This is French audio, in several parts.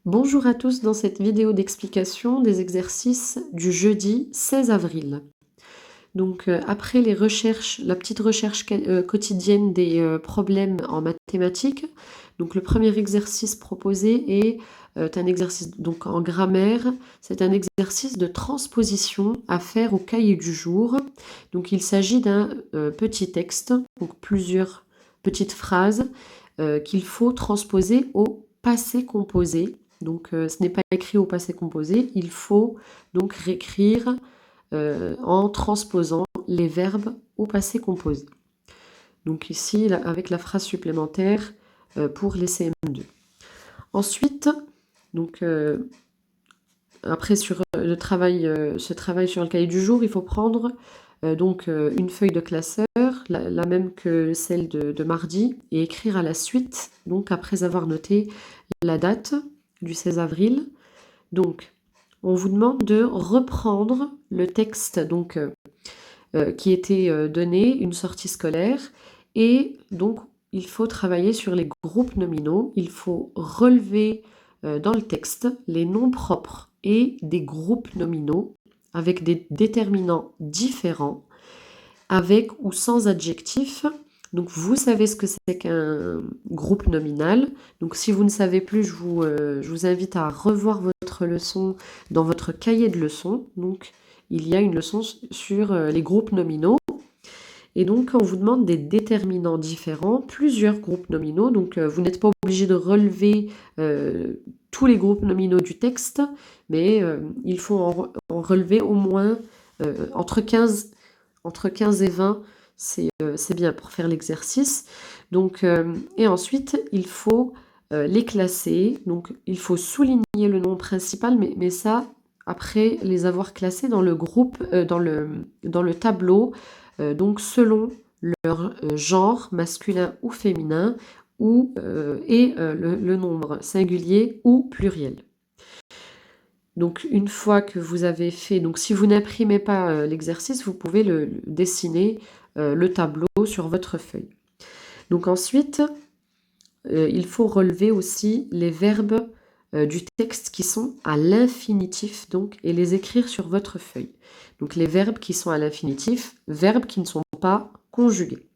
Bonjour à tous dans cette vidéo d'explication des exercices du jeudi 16 avril. Donc après les recherches, la petite recherche quotidienne des problèmes en mathématiques, donc le premier exercice proposé est un exercice donc en grammaire, c'est un exercice de transposition à faire au cahier du jour. Donc il s'agit d'un petit texte, donc plusieurs petites phrases qu'il faut transposer au passé composé. Donc ce n'est pas écrit au passé composé, il faut donc réécrire en transposant les verbes au passé composé. Donc ici, avec la phrase supplémentaire pour les CM2. Ensuite, donc, après sur ce travail sur le cahier du jour, il faut prendre donc une feuille de classeur, la même que celle de mardi, et écrire à la suite, donc après avoir noté la date du 16 avril. Donc, on vous demande de reprendre le texte donc, qui était donné, une sortie scolaire, et donc il faut travailler sur les groupes nominaux. Il faut relever dans le texte les noms propres et des groupes nominaux avec des déterminants différents, avec ou sans adjectif. Donc vous savez ce que c'est qu'un groupe nominal. Donc si vous ne savez plus, je vous invite à revoir votre leçon dans votre cahier de leçons. Donc il y a une leçon sur les groupes nominaux. Et donc on vous demande des déterminants différents, plusieurs groupes nominaux. Donc vous n'êtes pas obligé de relever tous les groupes nominaux du texte, mais il faut en relever au moins entre 15 et 20, c'est bien pour faire l'exercice. Donc, et ensuite, il faut les classer. Donc, il faut souligner le nom principal, mais ça, après les avoir classés dans le groupe, dans le tableau, donc selon leur genre, masculin ou féminin, et le nombre singulier ou pluriel. Donc une fois que vous avez fait, donc si vous n'imprimez pas l'exercice, vous pouvez le dessiner le tableau sur votre feuille. Donc ensuite, il faut relever aussi les verbes du texte qui sont à l'infinitif donc, et les écrire sur votre feuille. Donc les verbes qui sont à l'infinitif, verbes qui ne sont pas conjugués.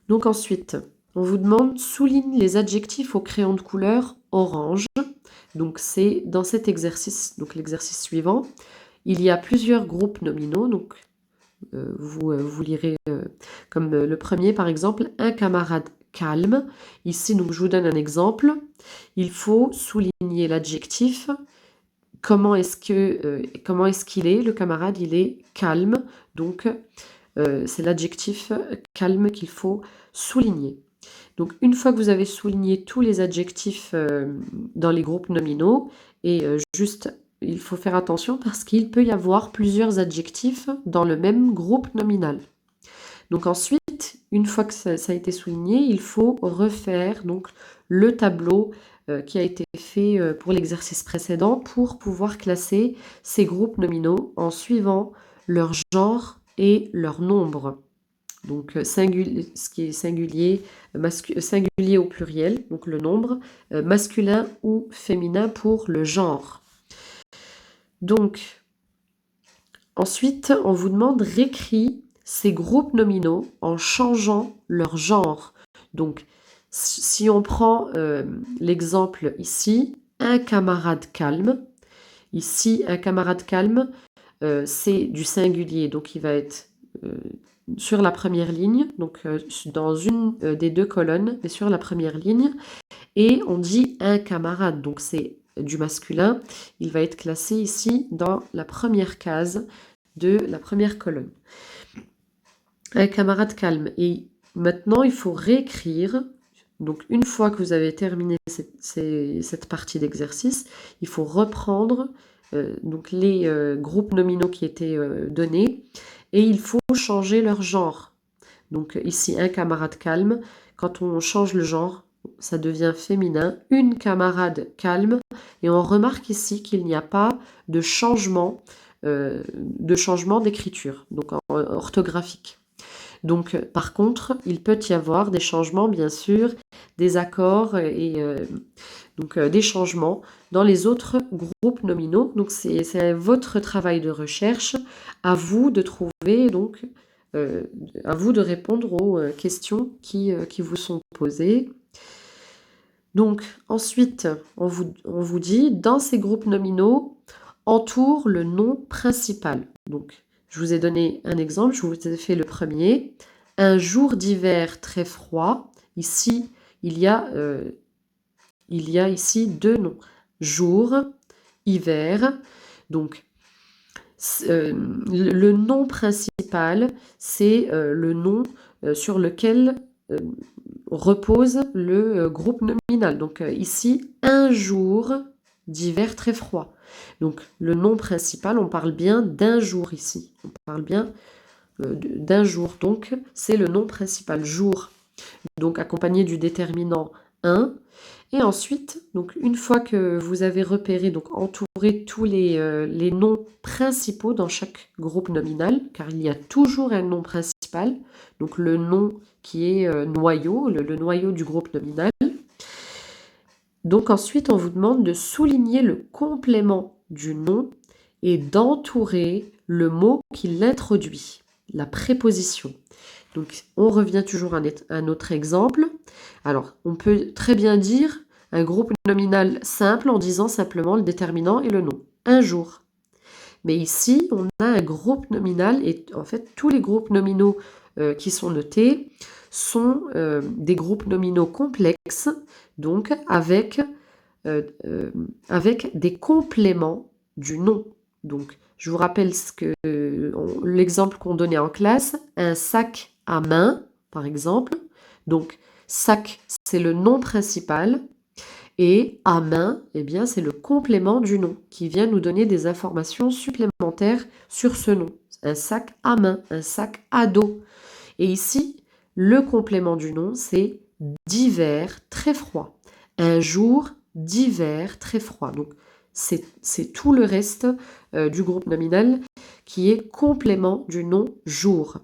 Donc ensuite, on vous demande souligne les adjectifs au crayon de couleur orange. Donc c'est dans cet exercice, donc l'exercice suivant, il y a plusieurs groupes nominaux. Donc vous lirez comme le premier par exemple, un camarade calme. Ici donc je vous donne un exemple. Il faut souligner l'adjectif. Comment est-ce qu'il est? Le camarade, il est calme. Donc c'est l'adjectif calme qu'il faut souligner. Donc une fois que vous avez souligné tous les adjectifs dans les groupes nominaux, et juste il faut faire attention parce qu'il peut y avoir plusieurs adjectifs dans le même groupe nominal. Donc ensuite, une fois que ça a été souligné, il faut refaire donc le tableau qui a été fait pour l'exercice précédent pour pouvoir classer ces groupes nominaux en suivant leur genre et leur nombre. Donc ce qui est singulier, singulier au pluriel, donc le nombre, masculin ou féminin pour le genre. Donc ensuite, on vous demande réécrire ces groupes nominaux en changeant leur genre. Donc si on prend l'exemple ici, un camarade calme. Ici, un camarade calme, c'est du singulier, donc il va être sur la première ligne, donc dans une des deux colonnes, mais sur la première ligne, et on dit un camarade, donc c'est du masculin, il va être classé ici dans la première case de la première colonne. Un camarade calme. Et maintenant, il faut réécrire. Donc une fois que vous avez terminé cette partie d'exercice, il faut reprendre donc les groupes nominaux qui étaient donnés, et il faut changer leur genre. Donc ici, un camarade calme, quand on change le genre, ça devient féminin, une camarade calme, et on remarque ici qu'il n'y a pas de changement d'écriture, donc orthographique. Donc, par contre, il peut y avoir des changements, bien sûr, des accords et donc des changements dans les autres groupes nominaux. Donc, c'est votre travail de recherche. À vous de trouver, donc, à vous de répondre aux questions qui vous sont posées. Donc, ensuite, on vous dit, dans ces groupes nominaux, entoure le nom principal. Donc, je vous ai donné un exemple, je vous ai fait le premier. Un jour d'hiver très froid. Ici, il y a ici deux noms. Jour, hiver. Donc, le nom principal, c'est le nom sur lequel repose le groupe nominal. Donc ici, un jour d'hiver très froid. Donc le nom principal, on parle bien d'un jour ici. On parle bien d'un jour. Donc c'est le nom principal, jour. Donc accompagné du déterminant un. Et ensuite, donc une fois que vous avez repéré, donc entouré tous les noms principaux dans chaque groupe nominal, car il y a toujours un nom principal, donc le nom qui est noyau, le noyau du groupe nominal. Donc ensuite, on vous demande de souligner le complément du nom et d'entourer le mot qui l'introduit, la préposition. Donc on revient toujours à un autre exemple. Alors, on peut très bien dire un groupe nominal simple en disant simplement le déterminant et le nom. Un jour. Mais ici, on a un groupe nominal et en fait, tous les groupes nominaux qui sont notés sont des groupes nominaux complexes, donc avec des compléments du nom. Donc, je vous rappelle l'exemple qu'on donnait en classe, un sac à main, par exemple. Donc, sac, c'est le nom principal. Et à main, eh bien, c'est le complément du nom qui vient nous donner des informations supplémentaires sur ce nom. Un sac à main, un sac à dos. Et ici, le complément du nom, c'est d'hiver très froid. Un jour d'hiver très froid. Donc, c'est tout le reste du groupe nominal qui est complément du nom jour.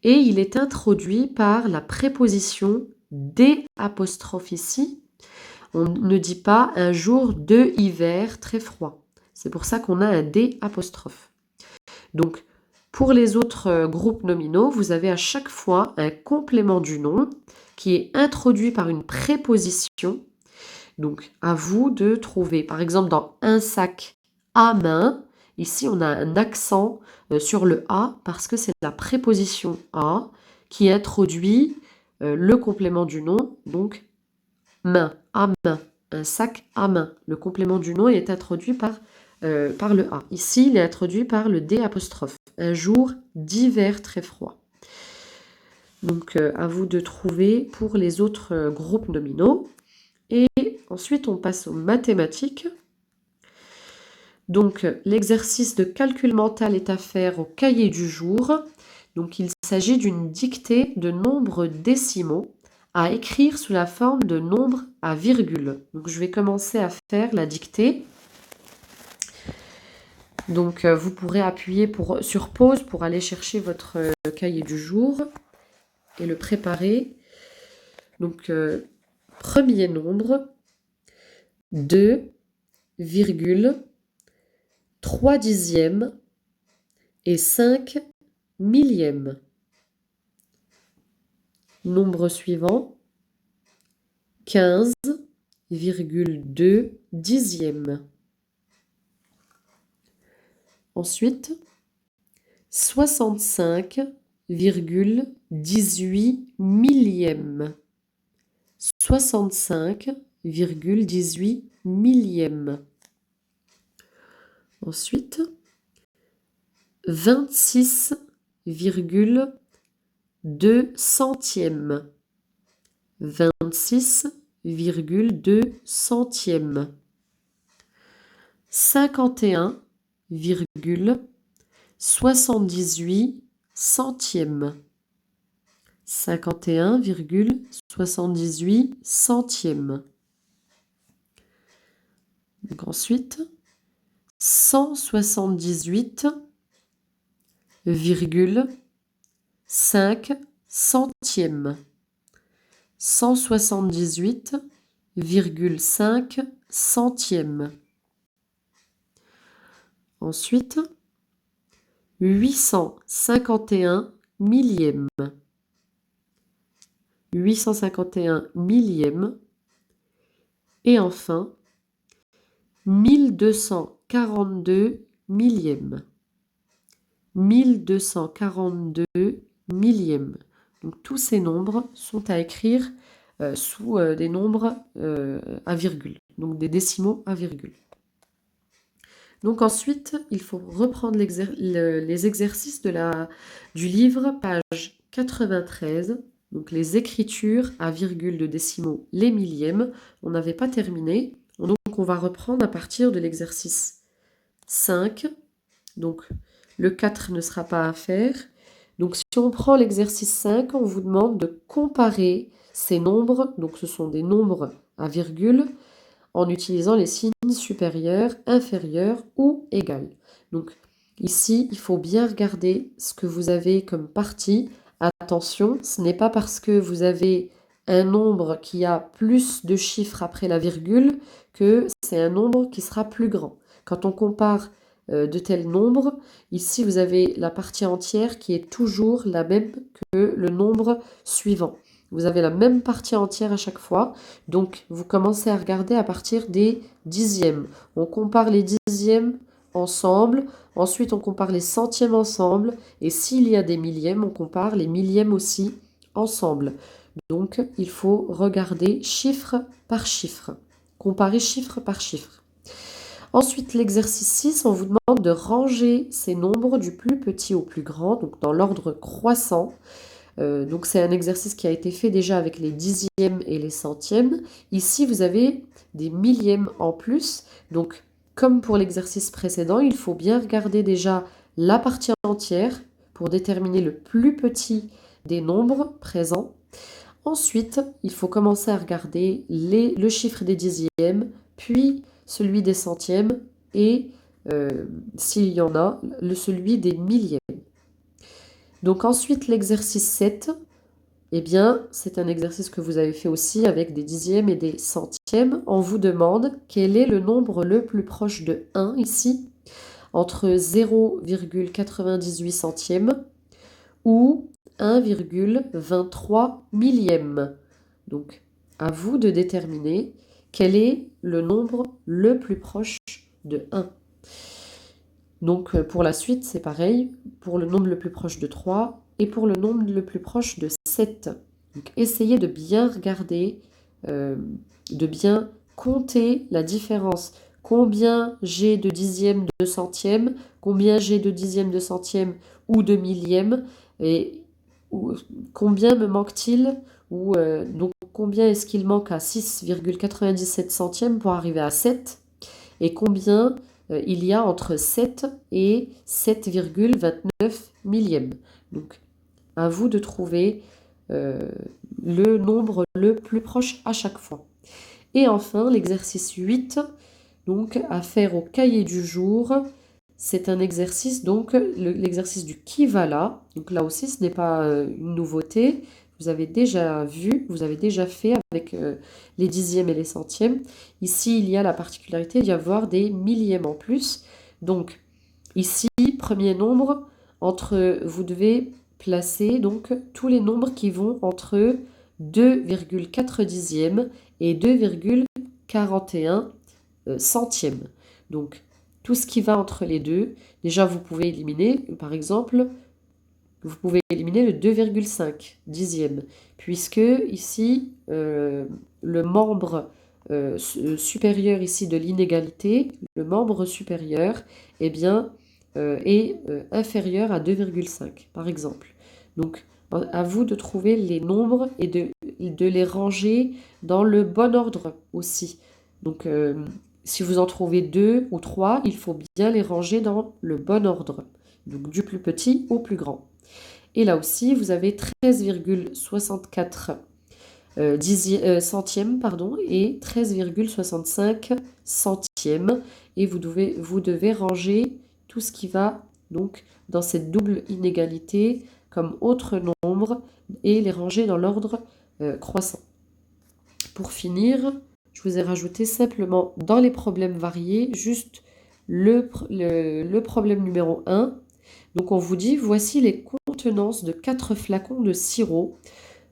Et il est introduit par la préposition D' ici. On ne dit pas un jour de hiver très froid. C'est pour ça qu'on a un D'. Donc, pour les autres groupes nominaux, vous avez à chaque fois un complément du nom qui est introduit par une préposition. Donc, à vous de trouver. Par exemple, dans un sac à main, ici, on a un accent sur le A parce que c'est la préposition à qui introduit le complément du nom, donc main, à main, un sac à main. Le complément du nom est introduit par le A. Ici, il est introduit par le D'. Un jour d'hiver très froid. Donc, à vous de trouver pour les autres groupes nominaux. Et ensuite, on passe aux mathématiques. Donc, l'exercice de calcul mental est à faire au cahier du jour. Donc, il s'agit d'une dictée de nombres décimaux à écrire sous la forme de nombres à virgule. Donc, je vais commencer à faire la dictée. Donc, vous pourrez appuyer sur pause pour aller chercher votre cahier du jour et le préparer. Donc, premier nombre, 2,3 dixièmes et 5 millièmes. Nombre suivant, 15,2 dixièmes. Ensuite, 65,18 millièmes. 65,18 millièmes. Ensuite, 26,2 centièmes. 26,2 centièmes. 51,78 centièmes. 51,78 centièmes. Donc ensuite, 178,1 5 centièmes. 178,5 centièmes. Ensuite, 851 millièmes. 851 millièmes. Et enfin, 1242 millièmes. 1242 millièmes. Donc tous ces nombres sont à écrire sous des nombres à virgule, donc des décimaux à virgule. Donc ensuite, il faut reprendre les exercices du livre, page 93, donc les écritures à virgule de décimaux, les millièmes. On n'avait pas terminé, donc on va reprendre à partir de l'exercice 5. Donc le 4 ne sera pas à faire. Donc si on prend l'exercice 5, on vous demande de comparer ces nombres, donc ce sont des nombres à virgule, en utilisant les signes supérieurs, inférieurs ou égal. Donc ici, il faut bien regarder ce que vous avez comme partie. Attention, ce n'est pas parce que vous avez un nombre qui a plus de chiffres après la virgule que c'est un nombre qui sera plus grand. Quand on compare de tels nombres, ici vous avez la partie entière qui est toujours la même que le nombre suivant. Vous avez la même partie entière à chaque fois, donc vous commencez à regarder à partir des dixièmes. On compare les dixièmes ensemble, ensuite on compare les centièmes ensemble, et s'il y a des millièmes, on compare les millièmes aussi ensemble. Donc il faut regarder chiffre par chiffre, comparer chiffre par chiffre. Ensuite, l'exercice 6, on vous demande de ranger ces nombres du plus petit au plus grand, donc dans l'ordre croissant. Donc c'est un exercice qui a été fait déjà avec les dixièmes et les centièmes. Ici, vous avez des millièmes en plus. Donc, comme pour l'exercice précédent, il faut bien regarder déjà la partie entière pour déterminer le plus petit des nombres présents. Ensuite, il faut commencer à regarder le chiffre des dixièmes, puis celui des centièmes et, s'il y en a, celui des millièmes. Donc ensuite, l'exercice 7, eh bien, c'est un exercice que vous avez fait aussi avec des dixièmes et des centièmes. On vous demande quel est le nombre le plus proche de 1 ici, entre 0,98 centièmes ou 1,23 millième. Donc, à vous de déterminer quel est le nombre le plus proche de 1. Donc pour la suite, c'est pareil, pour le nombre le plus proche de 3 et pour le nombre le plus proche de 7. Donc essayez de bien regarder, de bien compter la différence. Combien j'ai de dixièmes, de centièmes, combien j'ai de dixièmes, de centièmes ou de millièmes, et combien me manque-t-il, donc combien est-ce qu'il manque à 6,97 centièmes pour arriver à 7, et combien il y a entre 7 et 7,29 millièmes. Donc, à vous de trouver le nombre le plus proche à chaque fois. Et enfin, l'exercice 8, donc à faire au cahier du jour. C'est un exercice, donc l'exercice du qui va là. Donc là aussi, ce n'est pas une nouveauté. Vous avez déjà vu, vous avez déjà fait avec les dixièmes et les centièmes. Ici, il y a la particularité d'y avoir des millièmes en plus. Donc, ici, premier nombre, vous devez placer donc tous les nombres qui vont entre 2,4 dixièmes et 2,41 centièmes. Donc, tout ce qui va entre les deux, déjà vous pouvez éliminer, par exemple, vous pouvez éliminer le 2,5 dixième, puisque ici, le membre supérieur ici de l'inégalité, le membre supérieur, eh bien, est inférieur à 2,5, par exemple. Donc, à vous de trouver les nombres et de les ranger dans le bon ordre aussi. Donc, si vous en trouvez 2 ou 3, il faut bien les ranger dans le bon ordre, donc du plus petit au plus grand. Et là aussi, vous avez 13,64 centièmes et 13,65 centièmes. Et vous devez ranger tout ce qui va donc dans cette double inégalité comme autre nombre et les ranger dans l'ordre croissant. Pour finir, je vous ai rajouté simplement dans les problèmes variés juste le problème numéro 1. Donc on vous dit, voici les contenances de 4 flacons de sirop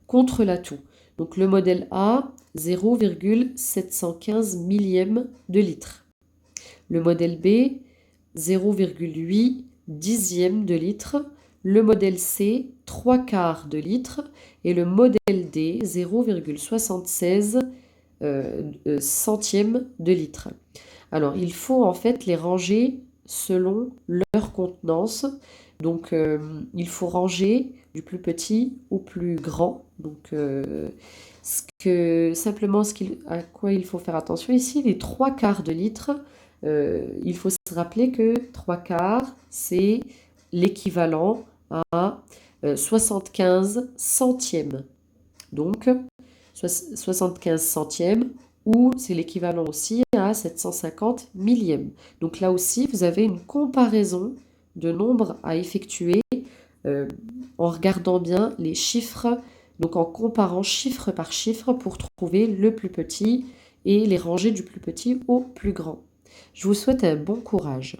contre la toux. Donc le modèle A, 0,715 millième de litre. Le modèle B, 0,8 dixième de litre. Le modèle C, 3 quarts de litre. Et le modèle D, 0,76 centièmes de litre. Alors, il faut en fait les ranger selon leur contenance. Donc, il faut ranger du plus petit au plus grand. Donc, à quoi il faut faire attention ici, les 3 quarts de litre, il faut se rappeler que 3 quarts, c'est l'équivalent à 75 centièmes. Donc, 75 centièmes, ou c'est l'équivalent aussi à 750 millièmes. Donc là aussi, vous avez une comparaison de nombres à effectuer en regardant bien les chiffres, donc en comparant chiffre par chiffre pour trouver le plus petit et les ranger du plus petit au plus grand. Je vous souhaite un bon courage.